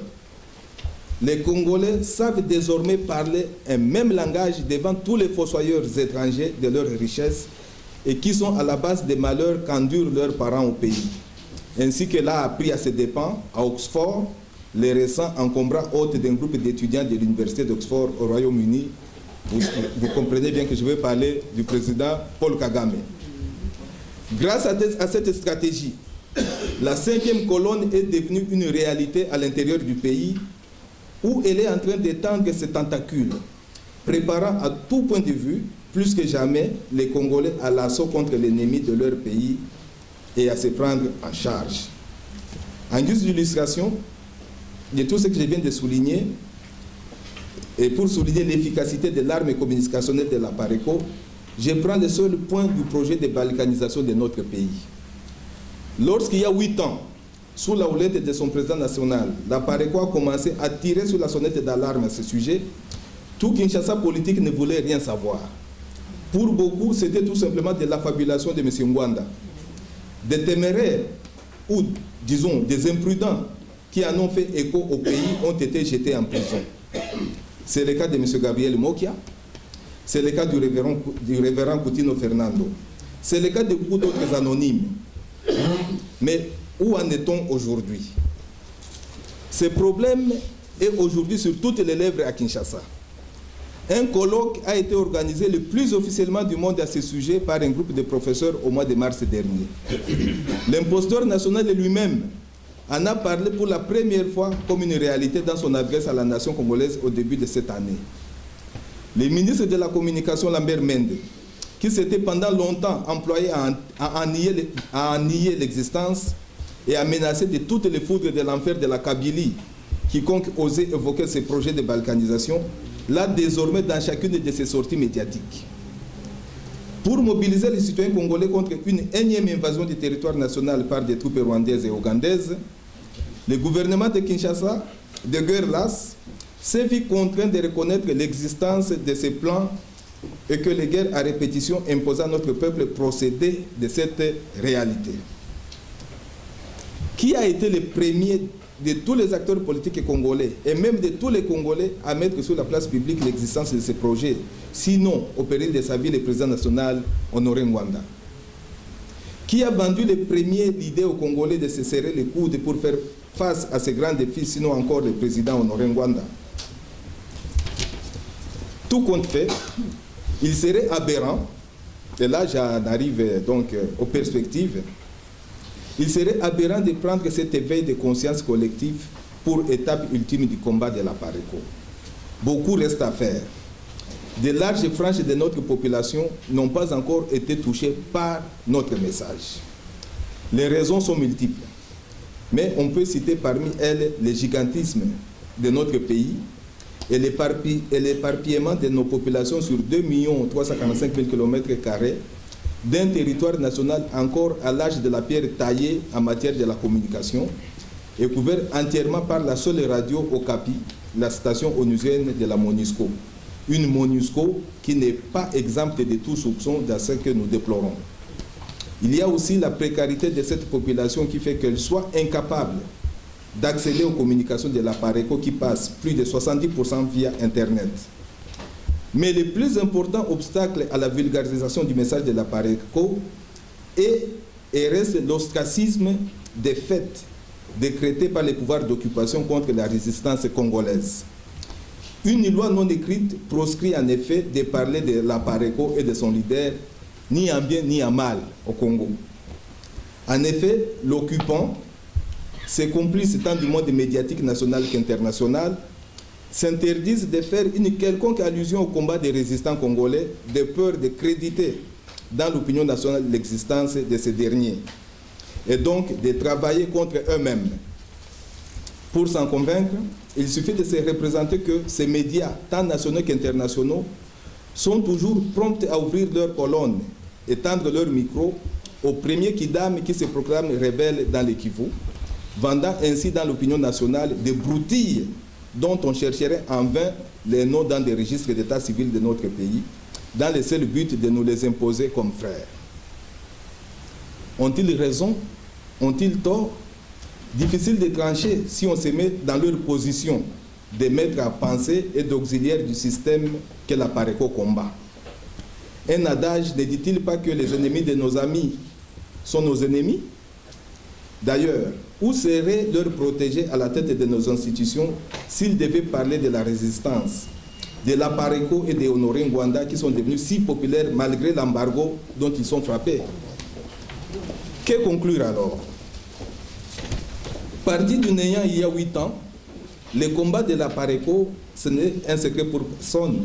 les Congolais savent désormais parler un même langage devant tous les fossoyeurs étrangers de leurs richesses et qui sont à la base des malheurs qu'endurent leurs parents au pays. Ainsi que l'a appris à ses dépens, à Oxford, les récents encombrants hôtes d'un groupe d'étudiants de l'Université d'Oxford au Royaume-Uni. Vous comprenez bien que je veux parler du président Paul Kagame. Grâce à cette stratégie, la 5e colonne est devenue une réalité à l'intérieur du pays où elle est en train d'étendre ses tentacules, préparant à tout point de vue, plus que jamais, les Congolais à l'assaut contre l'ennemi de leur pays et à se prendre en charge. En guise d'illustration de tout ce que je viens de souligner, et pour souligner l'efficacité de l'arme communicationnelle de la PARECO, je prends le seul point du projet de balkanisation de notre pays. Lorsqu'il y a 8 ans, sous la houlette de son président national, la PARECO a commencé à tirer sur la sonnette d'alarme à ce sujet. Tout Kinshasa politique ne voulait rien savoir. Pour beaucoup, c'était tout simplement de l'affabulation de M. Ngwanda. Des téméraires, ou disons des imprudents, qui en ont fait écho au pays, ont été jetés en prison. C'est le cas de M. Gabriel Mokia, c'est le cas du révérend Coutinho Fernando, c'est le cas de beaucoup d'autres anonymes. Mais où en est-on aujourd'hui? Ce problème est aujourd'hui sur toutes les lèvres à Kinshasa. Un colloque a été organisé le plus officiellement du monde à ce sujet par un groupe de professeurs au mois de mars dernier. L'imposteur national lui-même en a parlé pour la première fois comme une réalité dans son adresse à la nation congolaise au début de cette année. Le ministre de la Communication, Lambert Mende, qui s'était pendant longtemps employé à en nier l'existence et à menacer de toutes les foudres de l'enfer de la Kabylie, quiconque osait évoquer ces projets de balkanisation, là désormais dans chacune de ses sorties médiatiques. Pour mobiliser les citoyens congolais contre une énième invasion du territoire national par des troupes rwandaises et ougandaises, le gouvernement de Kinshasa, de guerre lasse, s'est vu contraint de reconnaître l'existence de ces plans et que les guerres à répétition imposant à notre peuple procédaient de cette réalité. Qui a été le premier de tous les acteurs politiques congolais et même de tous les Congolais à mettre sur la place publique l'existence de ces projets, sinon au péril de sa vie le président national Honoré Ngwanda? Qui a vendu le premier l'idée aux Congolais de se serrer les coudes pour faire face à ces grands défis, sinon encore le président Honoré Ngwanda? Tout compte fait, il serait aberrant, et là j'en arrive donc aux perspectives, il serait aberrant de prendre cet éveil de conscience collective pour étape ultime du combat de la PARECO. Beaucoup reste à faire. De larges franges de notre population n'ont pas encore été touchées par notre message. Les raisons sont multiples, mais on peut citer parmi elles le gigantisme de notre pays et l'éparpillement de nos populations sur 2 345 000 km² d'un territoire national encore à l'âge de la pierre taillée en matière de la communication et couvert entièrement par la seule radio Okapi, la station onusienne de la MONUSCO. Une MONUSCO qui n'est pas exempte de tout soupçon dans ce que nous déplorons. Il y a aussi la précarité de cette population qui fait qu'elle soit incapable d'accéder aux communications de la PARECO qui passe plus de 70% via Internet. Mais le plus important obstacle à la vulgarisation du message de la PARECO est et reste l'ostracisme des faits décrétés par les pouvoirs d'occupation contre la résistance congolaise. Une loi non écrite proscrit en effet de parler de la PARECO et de son leader ni en bien ni en mal au Congo. En effet, l'occupant, ses complices tant du monde médiatique national qu'international, s'interdisent de faire une quelconque allusion au combat des résistants congolais de peur de créditer dans l'opinion nationale l'existence de ces derniers et donc de travailler contre eux-mêmes. Pour s'en convaincre, il suffit de se représenter que ces médias, tant nationaux qu'internationaux, sont toujours prompts à ouvrir leurs colonnes et tendre leurs micros aux premiers kidam qui se proclament rebelles dans le Kivu, vendant ainsi dans l'opinion nationale des broutilles dont on chercherait en vain les noms dans des registres d'état civil de notre pays, dans le seul but de nous les imposer comme frères. Ont-ils raison? Ont-ils tort? Difficile de trancher si on se met dans leur position de maître à penser et d'auxiliaire du système que la PARECO combat. Un adage ne dit-il pas que les ennemis de nos amis sont nos ennemis? D'ailleurs, où serait leur protégé à la tête de nos institutions s'ils devaient parler de la résistance, de la PARECO et de Honoré Ngwanda qui sont devenus si populaires malgré l'embargo dont ils sont frappés? Que conclure alors? Parti du néant il y a 8 ans, le combat de la PARECO, ce n'est un secret pour personne,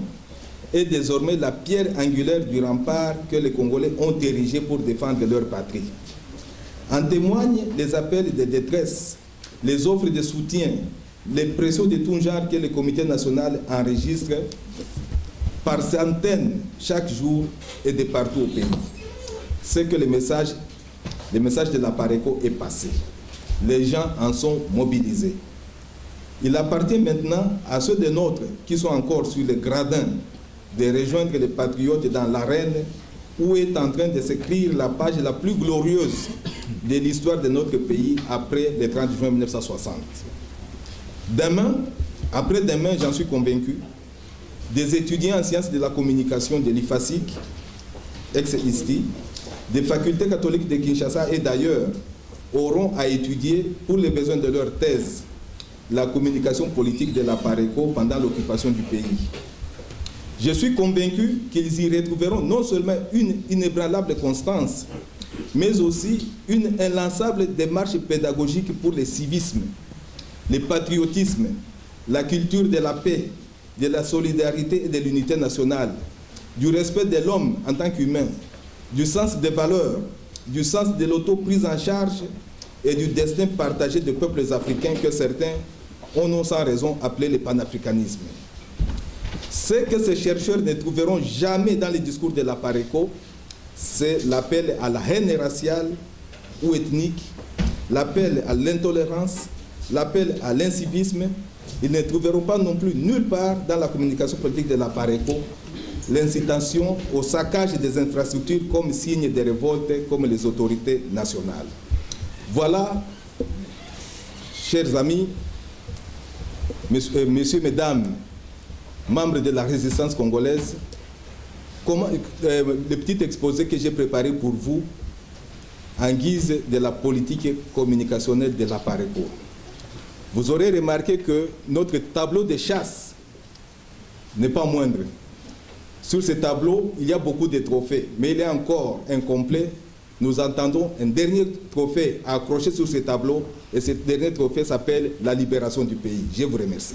est désormais la pierre angulaire du rempart que les Congolais ont érigé pour défendre leur patrie. En témoignent les appels de détresse, les offres de soutien, les pressions de tout genre que le Comité national enregistre par centaines chaque jour et de partout au pays. C'est que le message de la PARECO est passé. Les gens en sont mobilisés. Il appartient maintenant à ceux des nôtres qui sont encore sur le gradin de rejoindre les patriotes dans l'arène où est en train de s'écrire la page la plus glorieuse de l'histoire de notre pays après le 30 juin 1960. Demain, après-demain, j'en suis convaincu, des étudiants en sciences de la communication de l'IFASIC, ex-ISTI, des facultés catholiques de Kinshasa et d'ailleurs, auront à étudier, pour les besoins de leur thèse, la communication politique de la PARECO pendant l'occupation du pays. Je suis convaincu qu'ils y retrouveront non seulement une inébranlable constance, mais aussi une inlassable démarche pédagogique pour le civisme, le patriotisme, la culture de la paix, de la solidarité et de l'unité nationale, du respect de l'homme en tant qu'humain, du sens des valeurs, du sens de l'auto-prise en charge et du destin partagé des peuples africains que certains ont non sans raison appelé le panafricanisme. Ce que ces chercheurs ne trouveront jamais dans les discours de la PARECO, c'est l'appel à la haine raciale ou ethnique, l'appel à l'intolérance, l'appel à l'incivisme. Ils ne trouveront pas non plus nulle part dans la communication politique de la PARECO l'incitation au saccage des infrastructures comme signe de révolte comme les autorités nationales. Voilà, chers amis, messieurs, mesdames, membres de la résistance congolaise, le petit exposé que j'ai préparé pour vous en guise de la politique communicationnelle de la PARECO. Vous aurez remarqué que notre tableau de chasse n'est pas moindre. Sur ce tableau, il y a beaucoup de trophées, mais il est encore incomplet. Nous entendons un dernier trophée accroché sur ce tableau, et ce dernier trophée s'appelle la libération du pays. Je vous remercie.